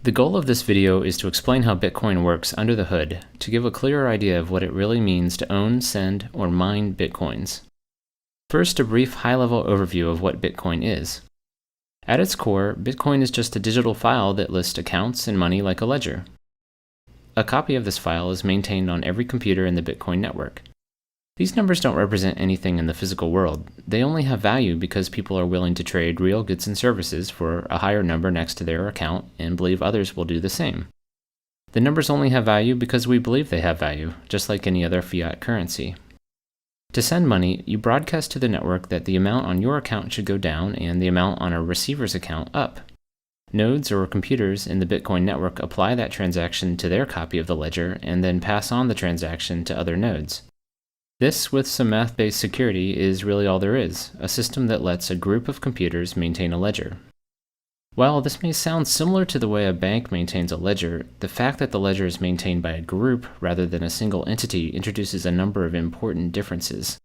The goal of this video is to explain how Bitcoin works under the hood, to give a clearer idea of what it really means to own, send, or mine Bitcoins. First, a brief high-level overview of what Bitcoin is. At its core, Bitcoin is just a digital file that lists accounts and money like a ledger. A copy of this file is maintained on every computer in the Bitcoin network. These numbers don't represent anything in the physical world. They only have value because people are willing to trade real goods and services for a higher number next to their account and believe others will do the same. The numbers only have value because we believe they have value, just like any other fiat currency. To send money, you broadcast to the network that the amount on your account should go down and the amount on a receiver's account up. Nodes or computers in the Bitcoin network apply that transaction to their copy of the ledger and then pass on the transaction to other nodes. This, with some math-based security, is really all there is, a system that lets a group of computers maintain a ledger. While this may sound similar to the way a bank maintains a ledger, the fact that the ledger is maintained by a group rather than a single entity introduces a number of important differences.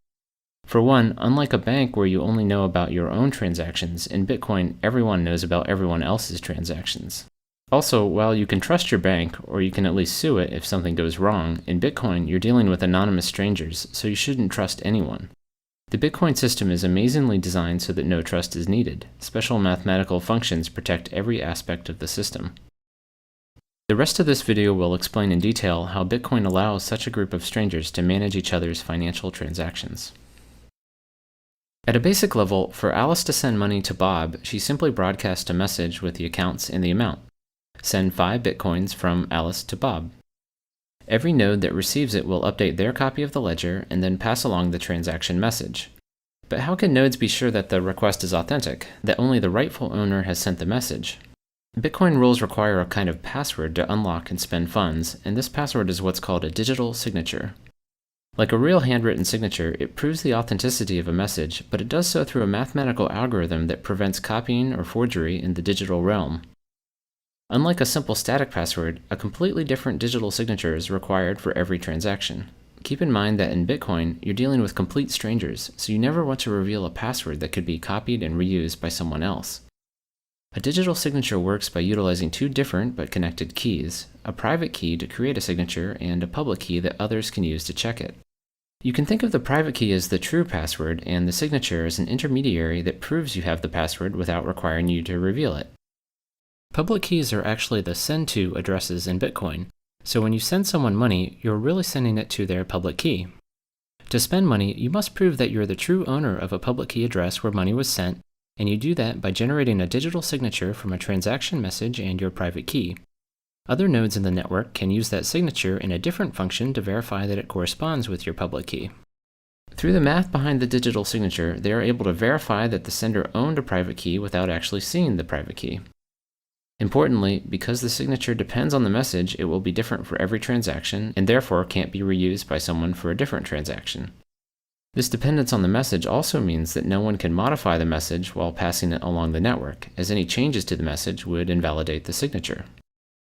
For one, unlike a bank where you only know about your own transactions, in Bitcoin everyone knows about everyone else's transactions. Also, while you can trust your bank, or you can at least sue it if something goes wrong, in Bitcoin you're dealing with anonymous strangers, so you shouldn't trust anyone. The Bitcoin system is amazingly designed so that no trust is needed. Special mathematical functions protect every aspect of the system. The rest of this video will explain in detail how Bitcoin allows such a group of strangers to manage each other's financial transactions. At a basic level, for Alice to send money to Bob, she simply broadcasts a message with the accounts and the amount. Send 5 Bitcoins from Alice to Bob. Every node that receives it will update their copy of the ledger and then pass along the transaction message. But how can nodes be sure that the request is authentic, that only the rightful owner has sent the message? Bitcoin rules require a kind of password to unlock and spend funds, and this password is what's called a digital signature. Like a real handwritten signature, it proves the authenticity of a message, but it does so through a mathematical algorithm that prevents copying or forgery in the digital realm. Unlike a simple static password, a completely different digital signature is required for every transaction. Keep in mind that in Bitcoin, you're dealing with complete strangers, so you never want to reveal a password that could be copied and reused by someone else. A digital signature works by utilizing 2 different but connected keys, a private key to create a signature and a public key that others can use to check it. You can think of the private key as the true password and the signature as an intermediary that proves you have the password without requiring you to reveal it. Public keys are actually the send to addresses in Bitcoin, so when you send someone money, you're really sending it to their public key. To spend money, you must prove that you're the true owner of a public key address where money was sent, and you do that by generating a digital signature from a transaction message and your private key. Other nodes in the network can use that signature in a different function to verify that it corresponds with your public key. Through the math behind the digital signature, they are able to verify that the sender owned a private key without actually seeing the private key. Importantly, because the signature depends on the message, it will be different for every transaction and therefore can't be reused by someone for a different transaction. This dependence on the message also means that no one can modify the message while passing it along the network, as any changes to the message would invalidate the signature.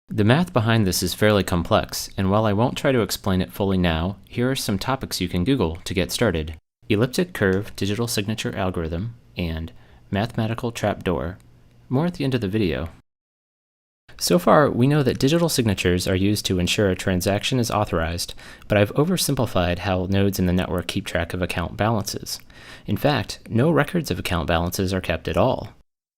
The math behind this is fairly complex, and while I won't try to explain it fully now, here are some topics you can Google to get started: elliptic curve digital signature algorithm and mathematical trapdoor. More at the end of the video. So far, we know that digital signatures are used to ensure a transaction is authorized, but I've oversimplified how nodes in the network keep track of account balances. In fact, no records of account balances are kept at all.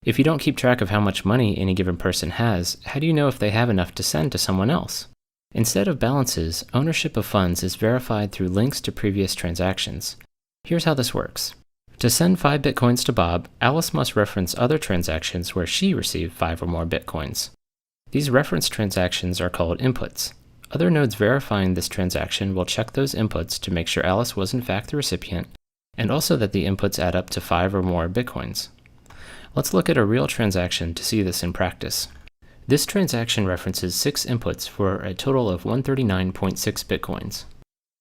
If you don't keep track of how much money any given person has, how do you know if they have enough to send to someone else? Instead of balances, ownership of funds is verified through links to previous transactions. Here's how this works. To send 5 Bitcoins to Bob, Alice must reference other transactions where she received 5 or more Bitcoins. These reference transactions are called inputs. Other nodes verifying this transaction will check those inputs to make sure Alice was in fact the recipient, and also that the inputs add up to 5 or more Bitcoins. Let's look at a real transaction to see this in practice. This transaction references 6 inputs for a total of 139.6 Bitcoins.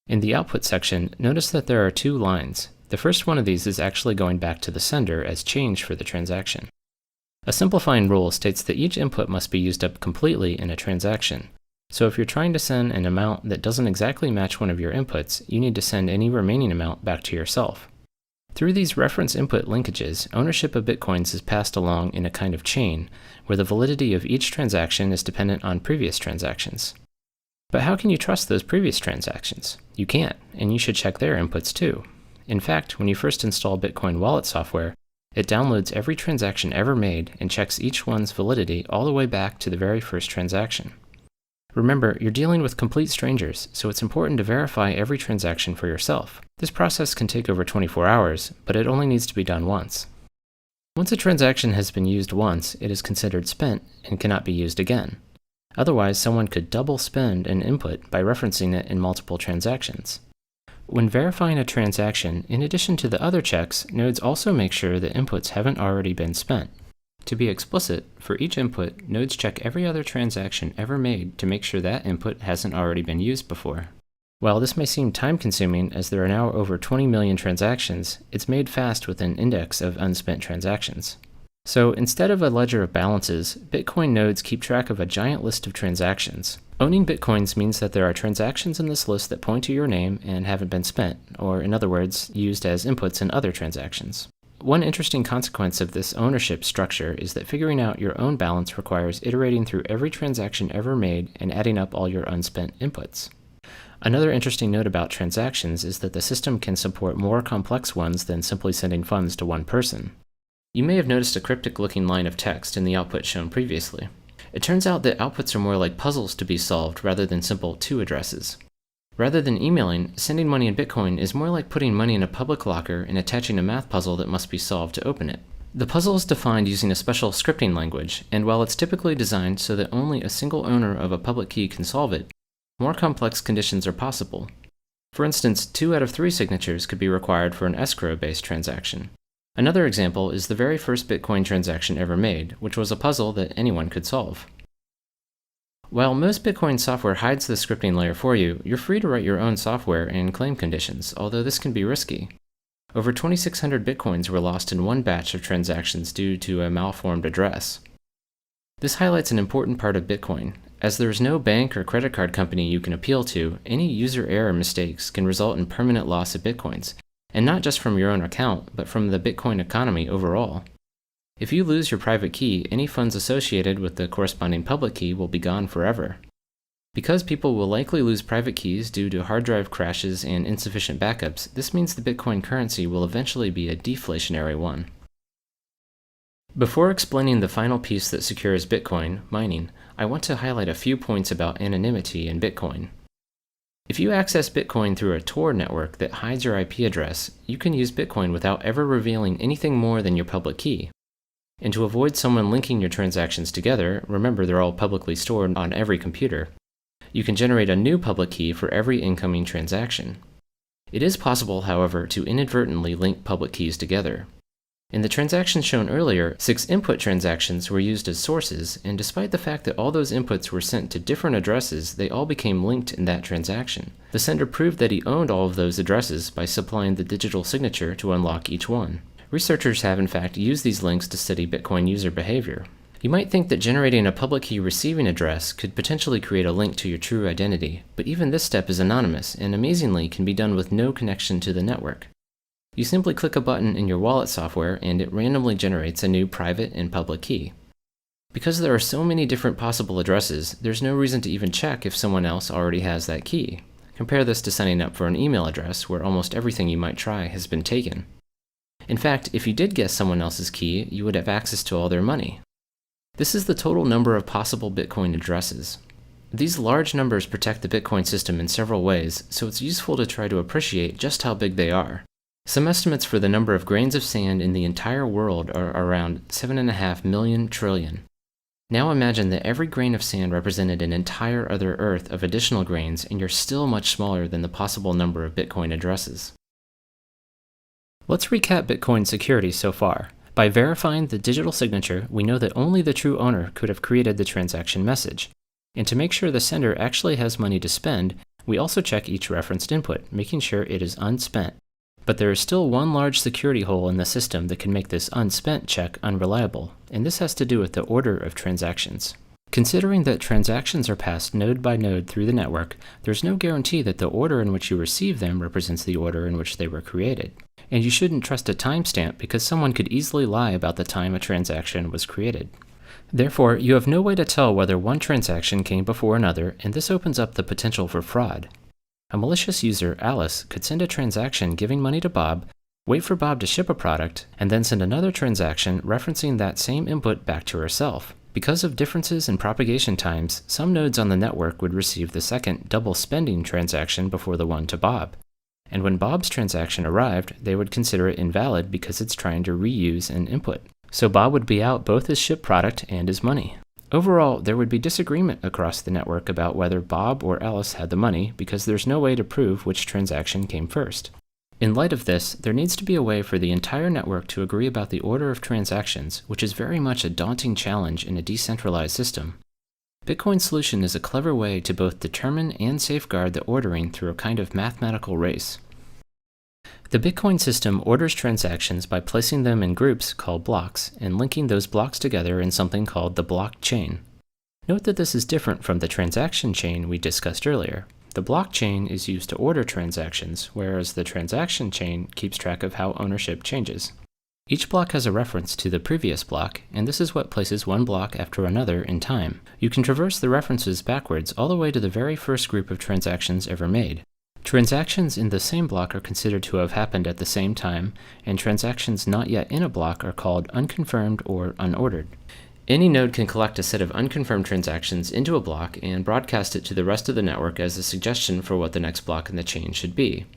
In the output section, notice that there are 2 lines. The first one of these is actually going back to the sender as change for the transaction. A simplifying rule states that each input must be used up completely in a transaction. So if you're trying to send an amount that doesn't exactly match one of your inputs, you need to send any remaining amount back to yourself. Through these reference input linkages, ownership of Bitcoins is passed along in a kind of chain, where the validity of each transaction is dependent on previous transactions. But how can you trust those previous transactions? You can't, and you should check their inputs too. In fact, when you first install Bitcoin wallet software, it downloads every transaction ever made and checks each one's validity all the way back to the very first transaction. Remember, you're dealing with complete strangers, so it's important to verify every transaction for yourself. This process can take over 24 hours, but it only needs to be done once. Once a transaction has been used once, it is considered spent and cannot be used again. Otherwise, someone could double spend an input by referencing it in multiple transactions. When verifying a transaction, in addition to the other checks, nodes also make sure that inputs haven't already been spent. To be explicit, for each input, nodes check every other transaction ever made to make sure that input hasn't already been used before. While this may seem time-consuming, as there are now over 20 million transactions, it's made fast with an index of unspent transactions. So instead of a ledger of balances, Bitcoin nodes keep track of a giant list of transactions. Owning Bitcoins means that there are transactions in this list that point to your name and haven't been spent, or in other words, used as inputs in other transactions. One interesting consequence of this ownership structure is that figuring out your own balance requires iterating through every transaction ever made and adding up all your unspent inputs. Another interesting note about transactions is that the system can support more complex ones than simply sending funds to one person. You may have noticed a cryptic-looking line of text in the output shown previously. It turns out that outputs are more like puzzles to be solved rather than simple to addresses. Rather than emailing, sending money in Bitcoin is more like putting money in a public locker and attaching a math puzzle that must be solved to open it. The puzzle is defined using a special scripting language, and while it's typically designed so that only a single owner of a public key can solve it, more complex conditions are possible. For instance, 2 out of 3 signatures could be required for an escrow-based transaction. Another example is the very first Bitcoin transaction ever made, which was a puzzle that anyone could solve. While most Bitcoin software hides the scripting layer for you, you're free to write your own software and claim conditions, although this can be risky. Over 2,600 Bitcoins were lost in one batch of transactions due to a malformed address. This highlights an important part of Bitcoin. As there is no bank or credit card company you can appeal to, any user error mistakes can result in permanent loss of Bitcoins, and not just from your own account, but from the Bitcoin economy overall. If you lose your private key, any funds associated with the corresponding public key will be gone forever. Because people will likely lose private keys due to hard drive crashes and insufficient backups, this means the Bitcoin currency will eventually be a deflationary one. Before explaining the final piece that secures Bitcoin, mining, I want to highlight a few points about anonymity in Bitcoin. If you access Bitcoin through a Tor network that hides your IP address, you can use Bitcoin without ever revealing anything more than your public key. And to avoid someone linking your transactions together, remember they're all publicly stored on every computer, you can generate a new public key for every incoming transaction. It is possible, however, to inadvertently link public keys together. In the transactions shown earlier, 6 input transactions were used as sources, and despite the fact that all those inputs were sent to different addresses, they all became linked in that transaction. The sender proved that he owned all of those addresses by supplying the digital signature to unlock each one. Researchers have in fact used these links to study Bitcoin user behavior. You might think that generating a public key receiving address could potentially create a link to your true identity, but even this step is anonymous and amazingly can be done with no connection to the network. You simply click a button in your wallet software and it randomly generates a new private and public key. Because there are so many different possible addresses, there's no reason to even check if someone else already has that key. Compare this to signing up for an email address where almost everything you might try has been taken. In fact, if you did guess someone else's key, you would have access to all their money. This is the total number of possible Bitcoin addresses. These large numbers protect the Bitcoin system in several ways, so it's useful to try to appreciate just how big they are. Some estimates for the number of grains of sand in the entire world are around 7.5 million trillion. Now imagine that every grain of sand represented an entire other Earth of additional grains, and you're still much smaller than the possible number of Bitcoin addresses. Let's recap Bitcoin security so far. By verifying the digital signature, we know that only the true owner could have created the transaction message. And to make sure the sender actually has money to spend, we also check each referenced input, making sure it is unspent. But there is still one large security hole in the system that can make this unspent check unreliable, and this has to do with the order of transactions. Considering that transactions are passed node by node through the network, there's no guarantee that the order in which you receive them represents the order in which they were created. And you shouldn't trust a timestamp because someone could easily lie about the time a transaction was created. Therefore, you have no way to tell whether one transaction came before another, and this opens up the potential for fraud. A malicious user, Alice, could send a transaction giving money to Bob, wait for Bob to ship a product, and then send another transaction referencing that same input back to herself. Because of differences in propagation times, some nodes on the network would receive the second double spending transaction before the one to Bob. And when Bob's transaction arrived, they would consider it invalid because it's trying to reuse an input. So Bob would be out both his shipped product and his money. Overall, there would be disagreement across the network about whether Bob or Alice had the money because there's no way to prove which transaction came first. In light of this, there needs to be a way for the entire network to agree about the order of transactions, which is very much a daunting challenge in a decentralized system. Bitcoin's solution is a clever way to both determine and safeguard the ordering through a kind of mathematical race. The Bitcoin system orders transactions by placing them in groups called blocks and linking those blocks together in something called the blockchain. Note that this is different from the transaction chain we discussed earlier. The blockchain is used to order transactions, whereas the transaction chain keeps track of how ownership changes. Each block has a reference to the previous block, and this is what places one block after another in time. You can traverse the references backwards all the way to the very first group of transactions ever made. Transactions in the same block are considered to have happened at the same time, and transactions not yet in a block are called unconfirmed or unordered. Any node can collect a set of unconfirmed transactions into a block and broadcast it to the rest of the network as a suggestion for what the next block in the chain should be.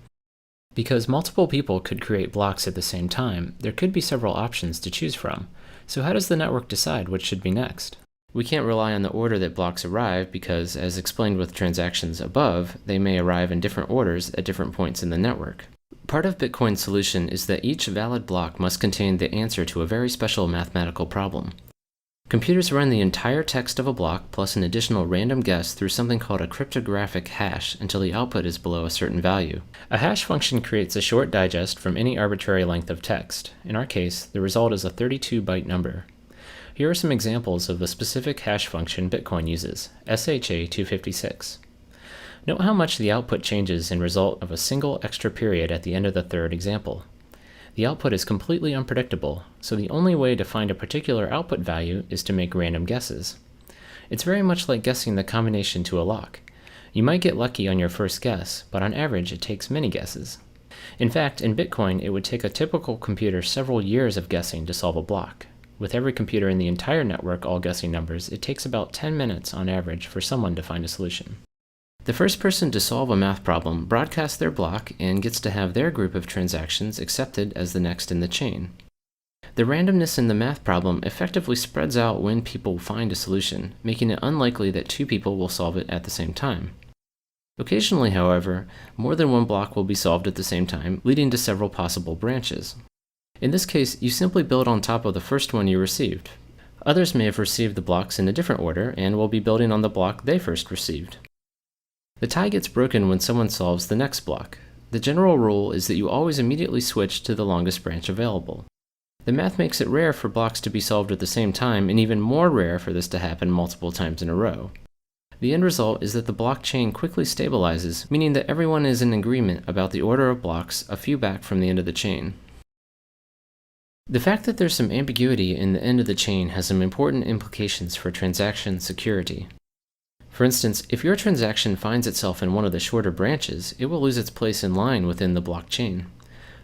Because multiple people could create blocks at the same time, there could be several options to choose from. So how does the network decide what should be next? We can't rely on the order that blocks arrive because, as explained with transactions above, they may arrive in different orders at different points in the network. Part of Bitcoin's solution is that each valid block must contain the answer to a very special mathematical problem. Computers run the entire text of a block plus an additional random guess through something called a cryptographic hash until the output is below a certain value. A hash function creates a short digest from any arbitrary length of text. In our case, the result is a 32-byte number. Here are some examples of the specific hash function Bitcoin uses, SHA-256. Note how much the output changes in result of a single extra period at the end of the third example. The output is completely unpredictable, so the only way to find a particular output value is to make random guesses. It's very much like guessing the combination to a lock. You might get lucky on your first guess, but on average it takes many guesses. In fact, in Bitcoin, it would take a typical computer several years of guessing to solve a block. With every computer in the entire network all guessing numbers, it takes about 10 minutes on average for someone to find a solution. The first person to solve a math problem broadcasts their block and gets to have their group of transactions accepted as the next in the chain. The randomness in the math problem effectively spreads out when people find a solution, making it unlikely that two people will solve it at the same time. Occasionally, however, more than one block will be solved at the same time, leading to several possible branches. In this case, you simply build on top of the first one you received. Others may have received the blocks in a different order and will be building on the block they first received. The tie gets broken when someone solves the next block. The general rule is that you always immediately switch to the longest branch available. The math makes it rare for blocks to be solved at the same time, and even more rare for this to happen multiple times in a row. The end result is that the blockchain quickly stabilizes, meaning that everyone is in agreement about the order of blocks a few back from the end of the chain. The fact that there's some ambiguity in the end of the chain has some important implications for transaction security. For instance, if your transaction finds itself in one of the shorter branches, it will lose its place in line within the blockchain.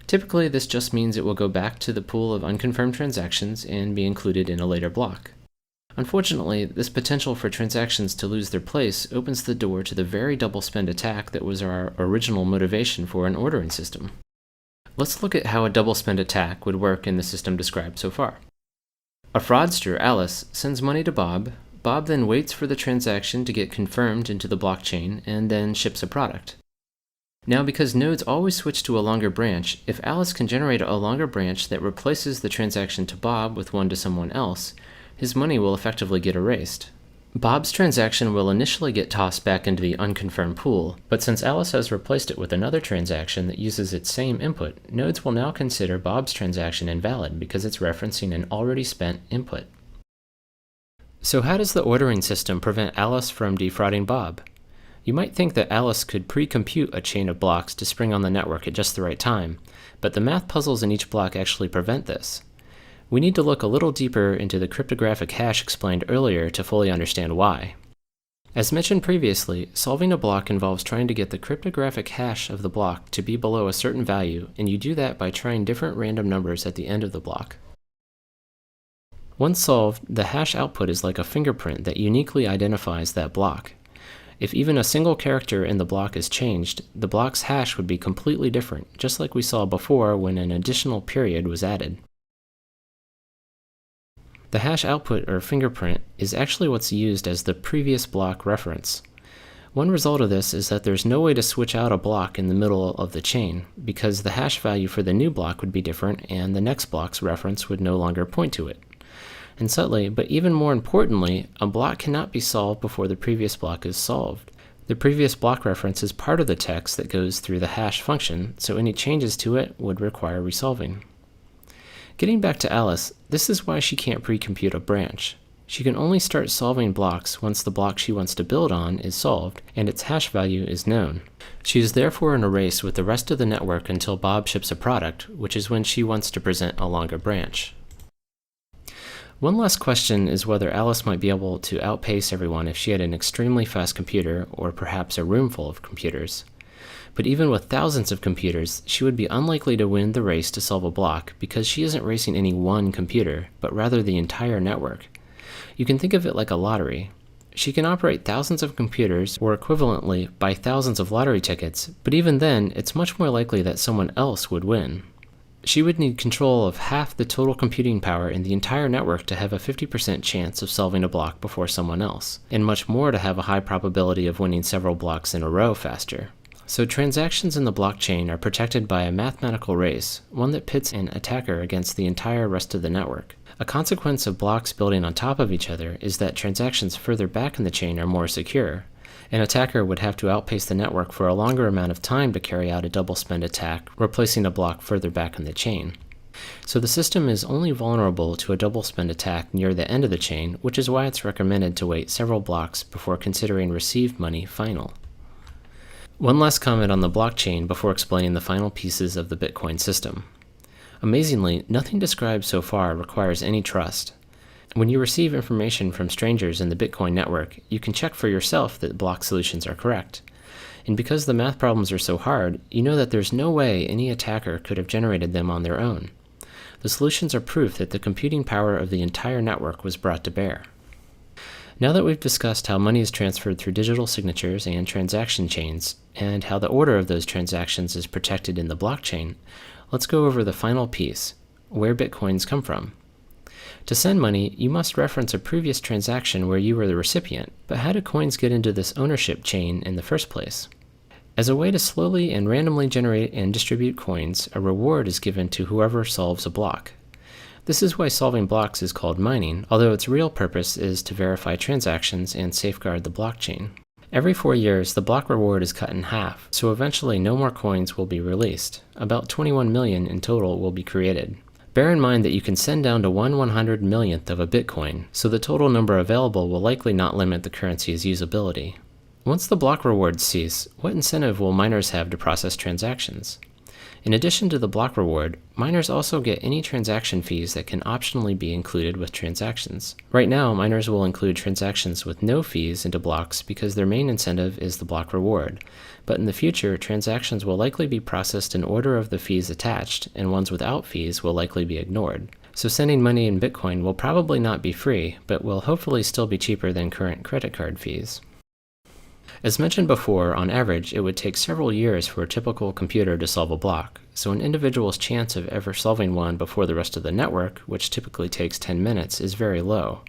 Typically, this just means it will go back to the pool of unconfirmed transactions and be included in a later block. Unfortunately, this potential for transactions to lose their place opens the door to the very double spend attack that was our original motivation for an ordering system. Let's look at how a double spend attack would work in the system described so far. A fraudster, Alice, sends money to Bob. Bob then waits for the transaction to get confirmed into the blockchain and then ships a product. Now, because nodes always switch to a longer branch, if Alice can generate a longer branch that replaces the transaction to Bob with one to someone else, his money will effectively get erased. Bob's transaction will initially get tossed back into the unconfirmed pool, but since Alice has replaced it with another transaction that uses its same input, nodes will now consider Bob's transaction invalid because it's referencing an already spent input. So how does the ordering system prevent Alice from defrauding Bob? You might think that Alice could pre-compute a chain of blocks to spring on the network at just the right time, but the math puzzles in each block actually prevent this. We need to look a little deeper into the cryptographic hash explained earlier to fully understand why. As mentioned previously, solving a block involves trying to get the cryptographic hash of the block to be below a certain value, and you do that by trying different random numbers at the end of the block. Once solved, the hash output is like a fingerprint that uniquely identifies that block. If even a single character in the block is changed, the block's hash would be completely different, just like we saw before when an additional period was added. The hash output, or fingerprint, is actually what's used as the previous block reference. One result of this is that there's no way to switch out a block in the middle of the chain, because the hash value for the new block would be different and the next block's reference would no longer point to it. And subtly, but even more importantly, a block cannot be solved before the previous block is solved. The previous block reference is part of the text that goes through the hash function, so any changes to it would require resolving. Getting back to Alice, this is why she can't pre-compute a branch. She can only start solving blocks once the block she wants to build on is solved and its hash value is known. She is therefore in a race with the rest of the network until Bob ships a product, which is when she wants to present a longer branch. One last question is whether Alice might be able to outpace everyone if she had an extremely fast computer, or perhaps a room full of computers. But even with thousands of computers, she would be unlikely to win the race to solve a block because she isn't racing any one computer, but rather the entire network. You can think of it like a lottery. She can operate thousands of computers, or equivalently buy thousands of lottery tickets, but even then, it's much more likely that someone else would win. She would need control of half the total computing power in the entire network to have a 50% chance of solving a block before someone else, and much more to have a high probability of winning several blocks in a row faster. So transactions in the blockchain are protected by a mathematical race, one that pits an attacker against the entire rest of the network. A consequence of blocks building on top of each other is that transactions further back in the chain are more secure. An attacker would have to outpace the network for a longer amount of time to carry out a double spend attack, replacing a block further back in the chain. So the system is only vulnerable to a double spend attack near the end of the chain, which is why it's recommended to wait several blocks before considering received money final. One last comment on the blockchain before explaining the final pieces of the Bitcoin system. Amazingly, nothing described so far requires any trust. When you receive information from strangers in the Bitcoin network, you can check for yourself that block solutions are correct. And because the math problems are so hard, you know that there's no way any attacker could have generated them on their own. The solutions are proof that the computing power of the entire network was brought to bear. Now that we've discussed how money is transferred through digital signatures and transaction chains, and how the order of those transactions is protected in the blockchain, let's go over the final piece, where Bitcoins come from. To send money, you must reference a previous transaction where you were the recipient, but how do coins get into this ownership chain in the first place? As a way to slowly and randomly generate and distribute coins, a reward is given to whoever solves a block. This is why solving blocks is called mining, although its real purpose is to verify transactions and safeguard the blockchain. Every 4 years, the block reward is cut in half, so eventually no more coins will be released. About 21 million in total will be created. Bear in mind that you can send down to 1/100 millionth of a Bitcoin, so the total number available will likely not limit the currency's usability. Once the block rewards cease, what incentive will miners have to process transactions? In addition to the block reward, miners also get any transaction fees that can optionally be included with transactions. Right now, miners will include transactions with no fees into blocks because their main incentive is the block reward. But in the future, transactions will likely be processed in order of the fees attached, and ones without fees will likely be ignored. So sending money in Bitcoin will probably not be free, but will hopefully still be cheaper than current credit card fees. As mentioned before, on average, it would take several years for a typical computer to solve a block, so an individual's chance of ever solving one before the rest of the network, which typically takes 10 minutes, is very low.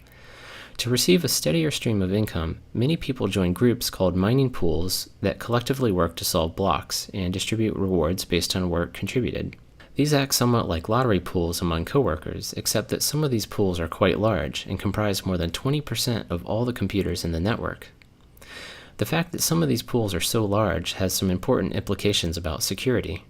To receive a steadier stream of income, many people join groups called mining pools that collectively work to solve blocks and distribute rewards based on work contributed. These act somewhat like lottery pools among coworkers, except that some of these pools are quite large and comprise more than 20% of all the computers in the network. The fact that some of these pools are so large has some important implications about security.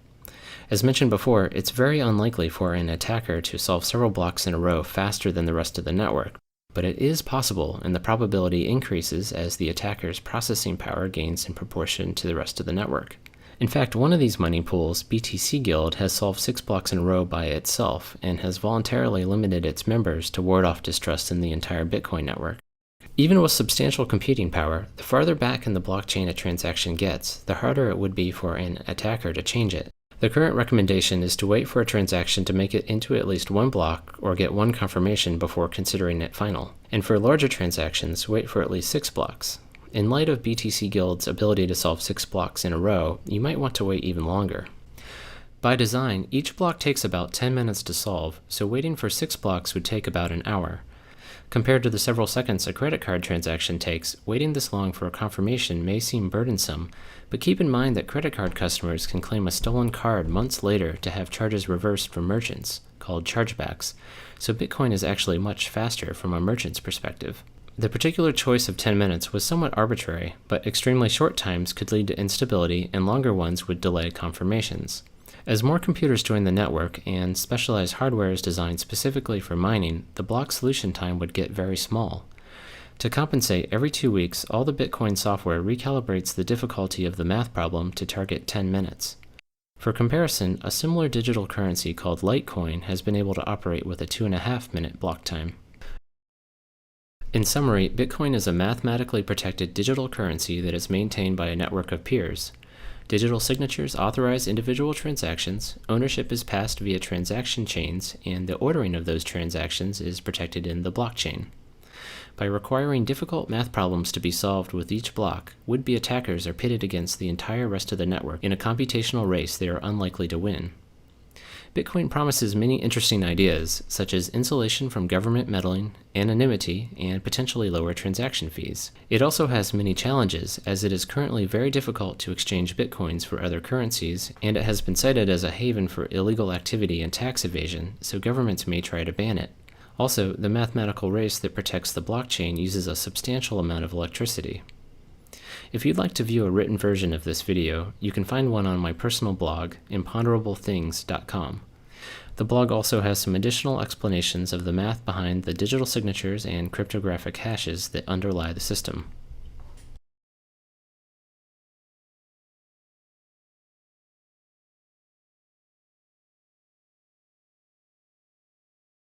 As mentioned before, it's very unlikely for an attacker to solve several blocks in a row faster than the rest of the network, but it is possible, and the probability increases as the attacker's processing power gains in proportion to the rest of the network. In fact, one of these money pools, BTC Guild, has solved 6 blocks in a row by itself and has voluntarily limited its members to ward off distrust in the entire Bitcoin network. Even with substantial computing power, the farther back in the blockchain a transaction gets, the harder it would be for an attacker to change it. The current recommendation is to wait for a transaction to make it into at least one block or get one confirmation before considering it final. And for larger transactions, wait for at least 6 blocks. In light of BTC Guild's ability to solve 6 blocks in a row, you might want to wait even longer. By design, each block takes about 10 minutes to solve, so waiting for 6 blocks would take about an hour. Compared to the several seconds a credit card transaction takes, waiting this long for a confirmation may seem burdensome, but keep in mind that credit card customers can claim a stolen card months later to have charges reversed from merchants, called chargebacks, so Bitcoin is actually much faster from a merchant's perspective. The particular choice of 10 minutes was somewhat arbitrary, but extremely short times could lead to instability and longer ones would delay confirmations. As more computers join the network and specialized hardware is designed specifically for mining, the block solution time would get very small. To compensate, every 2 weeks, all the Bitcoin software recalibrates the difficulty of the math problem to target 10 minutes. For comparison, a similar digital currency called Litecoin has been able to operate with a 2.5-minute block time. In summary, Bitcoin is a mathematically protected digital currency that is maintained by a network of peers. Digital signatures authorize individual transactions, ownership is passed via transaction chains, and the ordering of those transactions is protected in the blockchain. By requiring difficult math problems to be solved with each block, would-be attackers are pitted against the entire rest of the network in a computational race they are unlikely to win. Bitcoin promises many interesting ideas, such as insulation from government meddling, anonymity, and potentially lower transaction fees. It also has many challenges, as it is currently very difficult to exchange Bitcoins for other currencies, and it has been cited as a haven for illegal activity and tax evasion, so governments may try to ban it. Also, the mathematical race that protects the blockchain uses a substantial amount of electricity. If you'd like to view a written version of this video, you can find one on my personal blog, imponderablethings.com. The blog also has some additional explanations of the math behind the digital signatures and cryptographic hashes that underlie the system.